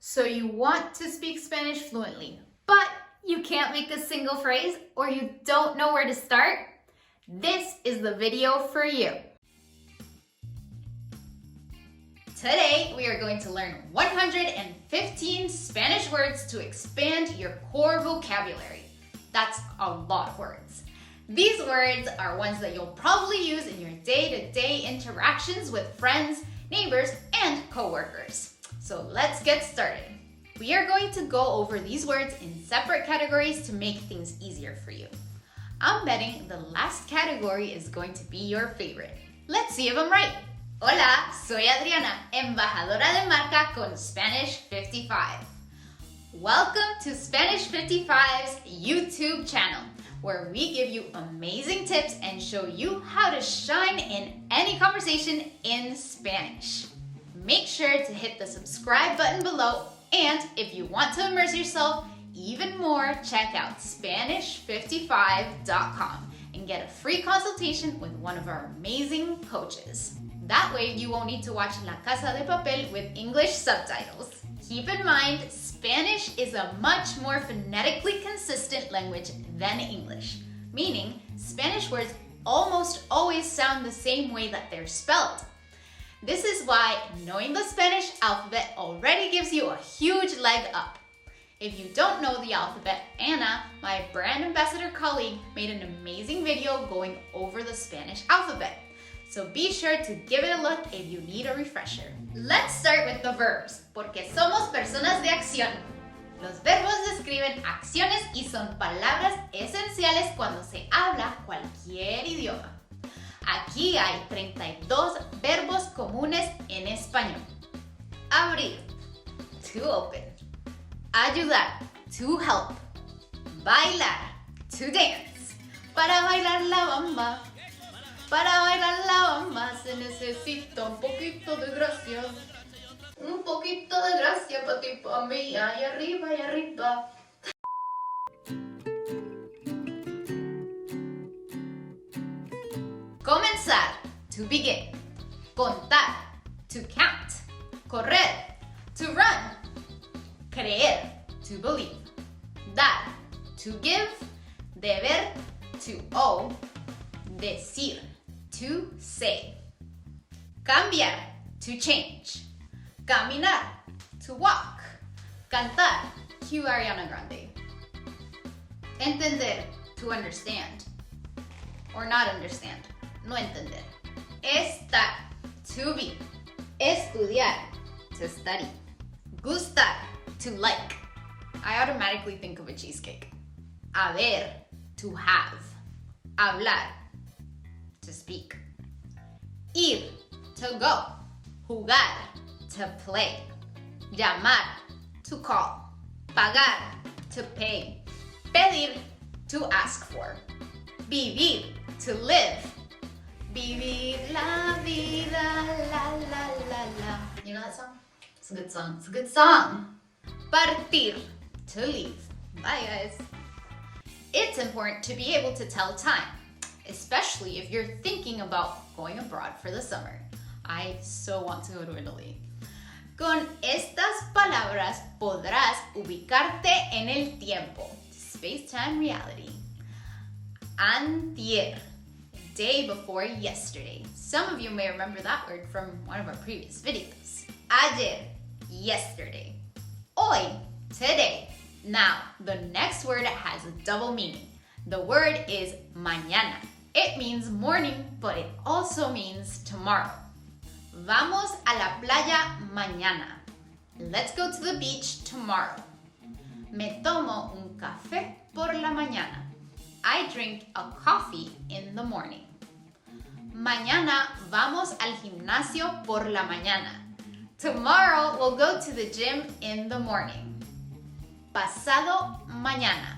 So you want to speak Spanish fluently, but you can't make a single phrase or you don't know where to start? This is the video for you. Today, we are going to learn 115 Spanish words to expand your core vocabulary. That's a lot of words. These words are ones that you'll probably use in your day-to-day interactions with friends, neighbors, and coworkers. So let's get started. We are going to go over these words in separate categories to make things easier for you. I'm betting the last category is going to be your favorite. Let's see if I'm right. Hola, soy Adriana, embajadora de marca con Spanish 55. Welcome to Spanish 55's YouTube channel, where we give you amazing tips and show you how to shine in any conversation in Spanish. Make sure to hit the subscribe button below, and if you want to immerse yourself even more, check out Spanish55.com and get a free consultation with one of our amazing coaches. That way you won't need to watch La Casa de Papel with English subtitles. Keep in mind, Spanish is a much more phonetically consistent language than English, meaning Spanish words almost always sound the same way that they're spelled. This is why knowing the Spanish alphabet already gives you a huge leg up. If you don't know the alphabet, Anna, my brand ambassador colleague, made an amazing video going over the Spanish alphabet. So be sure to give it a look if you need a refresher. Let's start with the verbs, porque somos personas de acción. Los verbos describen acciones y son palabras esenciales cuando se habla cualquier idioma. Aquí hay 32 verbos comunes en español. Abrir, to open. Ayudar, to help. Bailar, to dance. Para bailar la bamba. Para bailar la bamba se necesita un poquito de gracia. Un poquito de gracia para ti, para mí. Y arriba, y arriba. Comenzar, to begin. Contar, to count. Correr, to run. Creer, to believe. Dar, to give. Deber, to owe. Decir, to say. Cambiar, to change. Caminar, to walk. Cantar, cue Ariana Grande. Entender, to understand. Or not understand. No entender. Estar, to be. Estudiar, to study. Gustar, to like. I automatically think of a cheesecake. Haber, to have. Hablar, to speak. Ir, to go. Jugar, to play. Llamar, to call. Pagar, to pay. Pedir, to ask for. Vivir, to live. Vivir la vida, la la la la. You know that song? It's a good song. It's a good song. Partir, to leave. Bye, guys. It's important to be able to tell time, especially if you're thinking about going abroad for the summer. I so want to go to Italy. Con estas palabras podrás ubicarte en el tiempo, space-time reality. Antier, day before yesterday. Some of you may remember that word from one of our previous videos. Ayer, yesterday. Hoy, today. Now, the next word has a double meaning. The word is mañana. It means morning, but it also means tomorrow. Vamos a la playa mañana. Let's go to the beach tomorrow. Me tomo un café por la mañana. I drink a coffee in the morning. Mañana vamos al gimnasio por la mañana. Tomorrow we'll go to the gym in the morning. Pasado mañana.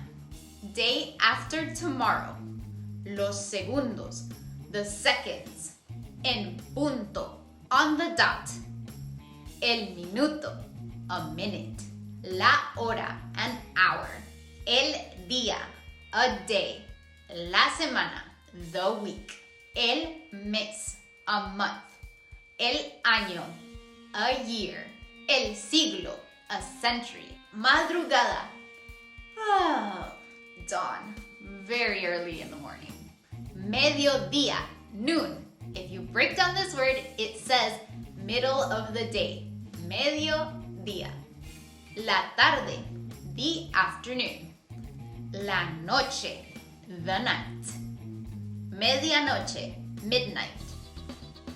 Day after tomorrow. Los segundos. The seconds. En punto. On the dot. El minuto. A minute. La hora. An hour. El día. A day. La semana. The week. El mes. A month. El año. A year. El siglo. a century. Madrugada. Oh, dawn. Very early in the morning. Mediodía, noon. If you break down this word, it says middle of the day. Mediodía. La tarde, the afternoon. La noche, the night. Medianoche, midnight.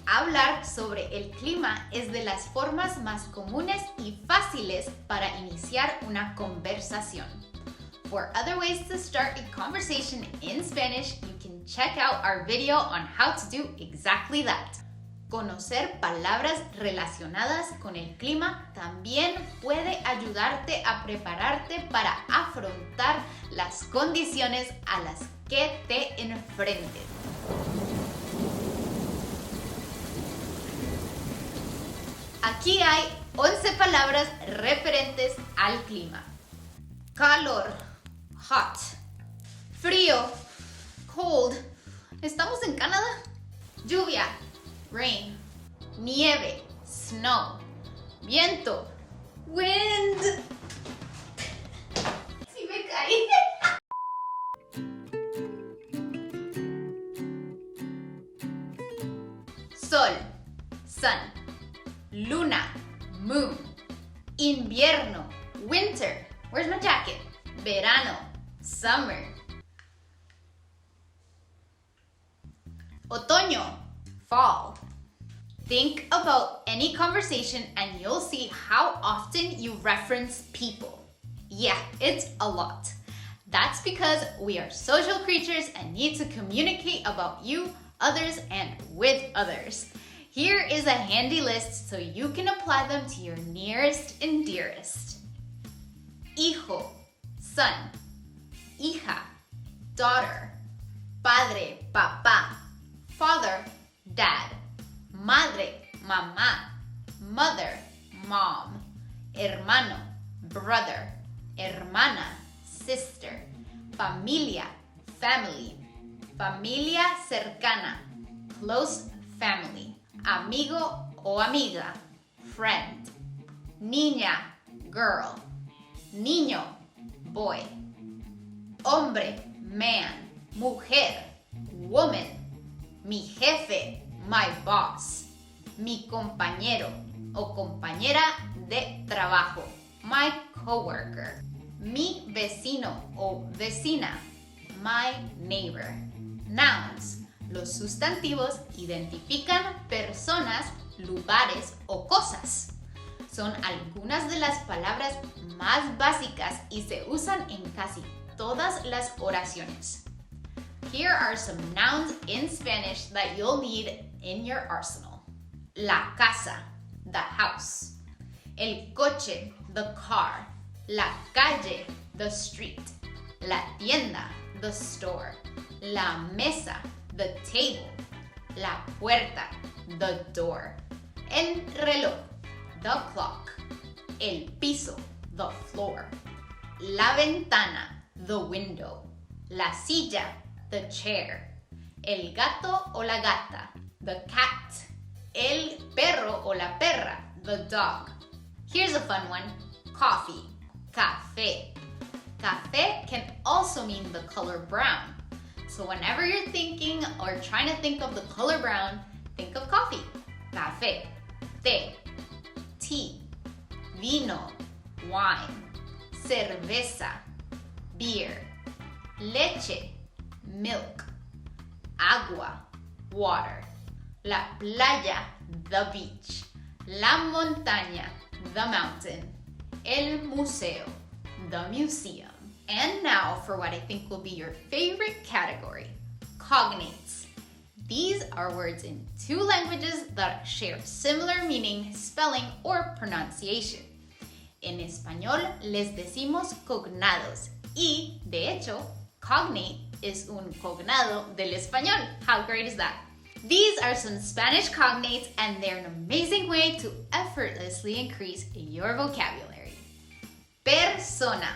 Hablar sobre el clima es de las formas más comunes y fáciles para iniciar una conversación. For other ways to start a conversation in Spanish, you can check out our video on how to do exactly that. Conocer palabras relacionadas con el clima también puede ayudarte a prepararte para afrontar las condiciones a las que te enfrentes. Aquí hay 11 palabras referentes al clima. Calor, hot. Frío, cold. ¿Estamos en Canadá? Lluvia, rain. Nieve, snow. Viento, wind. Sí me caí. Sol, sun. Luna, moon. Invierno, winter. Where's my jacket? Verano, summer. Otoño, fall. Think about any conversation and you'll see how often you reference people. Yeah, it's a lot. That's because we are social creatures and need to communicate about you, others, and with others. Here is a handy list so you can apply them to your nearest and dearest. Hijo, son. Hija, daughter. Padre, papá. Father, dad. Madre, mamá. Mother, mom. Hermano, brother. Hermana, sister. Familia, family. Familia cercana, close family. Amigo o amiga, friend. Niña, girl. Niño, boy. Hombre, man. Mujer, woman. Mi jefe, my boss. Mi compañero o compañera de trabajo, my coworker. Mi vecino o vecina, my neighbor. Nouns. Los sustantivos identifican personas, lugares o cosas. Son algunas de las palabras más básicas y se usan en casi todas las oraciones. Here are some nouns in Spanish that you'll need in your arsenal. La casa, the house. El coche, the car. La calle, the street. La tienda, the store. La mesa, the table. La puerta, the door. El reloj, the clock. El piso, the floor. La ventana, the window. La silla, the chair. El gato o la gata, the cat. El perro o la perra, the dog. Here's a fun one. Coffee, café. Café can also mean the color brown. So whenever you're thinking or trying to think of the color brown, think of coffee. Café, té, tea, vino, wine, cerveza, beer, leche, milk, agua, water, la playa, the beach, la montaña, the mountain, el museo, the museum. And now for what I think will be your favorite category, cognates. These are words in two languages that share similar meaning, spelling, or pronunciation. En español les decimos cognados y, de hecho, cognate is un cognado del español. How great is that? These are some Spanish cognates and they're an amazing way to effortlessly increase your vocabulary. Persona,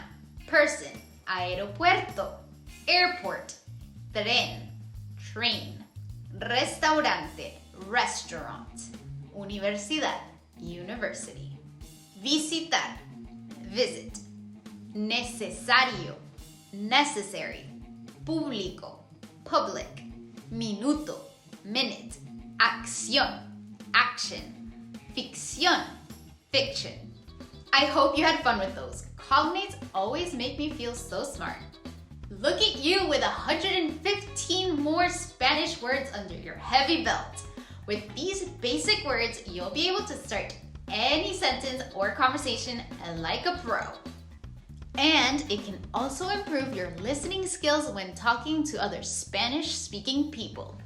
person. Aeropuerto, airport. Tren, train. Restaurante, restaurant. Universidad, university. Visitar, visit. Necesario, necessary. Público, public. Minuto, minute. Acción, action. Ficción, fiction. I hope you had fun with those. Cognates always make me feel so smart. Look at you with 115 more Spanish words under your heavy belt. With these basic words, you'll be able to start any sentence or conversation like a pro. And it can also improve your listening skills when talking to other Spanish-speaking people.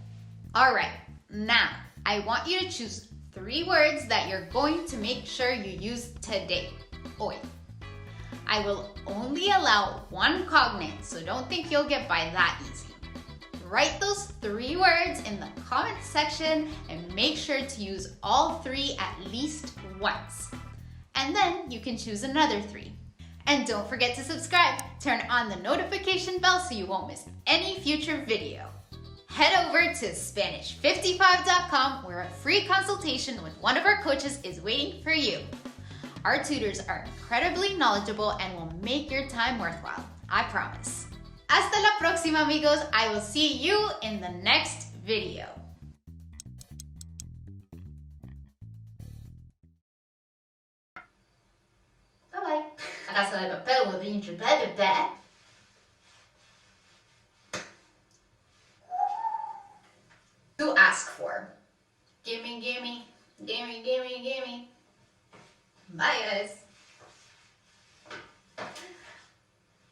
All right, now I want you to choose 3 words that you're going to make sure you use today, hoy. I will only allow 1 cognate, so don't think you'll get by that easy. Write those 3 words in the comment section and make sure to use all 3 at least once. And then you can choose another 3. And don't forget to subscribe. Turn on the notification bell so you won't miss any future video. Head over to Spanish55.com where a free consultation with one of our coaches is waiting for you. Our tutors are incredibly knowledgeable and will make your time worthwhile. I promise. Hasta la próxima, amigos. I will see you in the next video. Bye-bye. La Casa de Papel will be back. To ask for. Gimme. Bye, guys.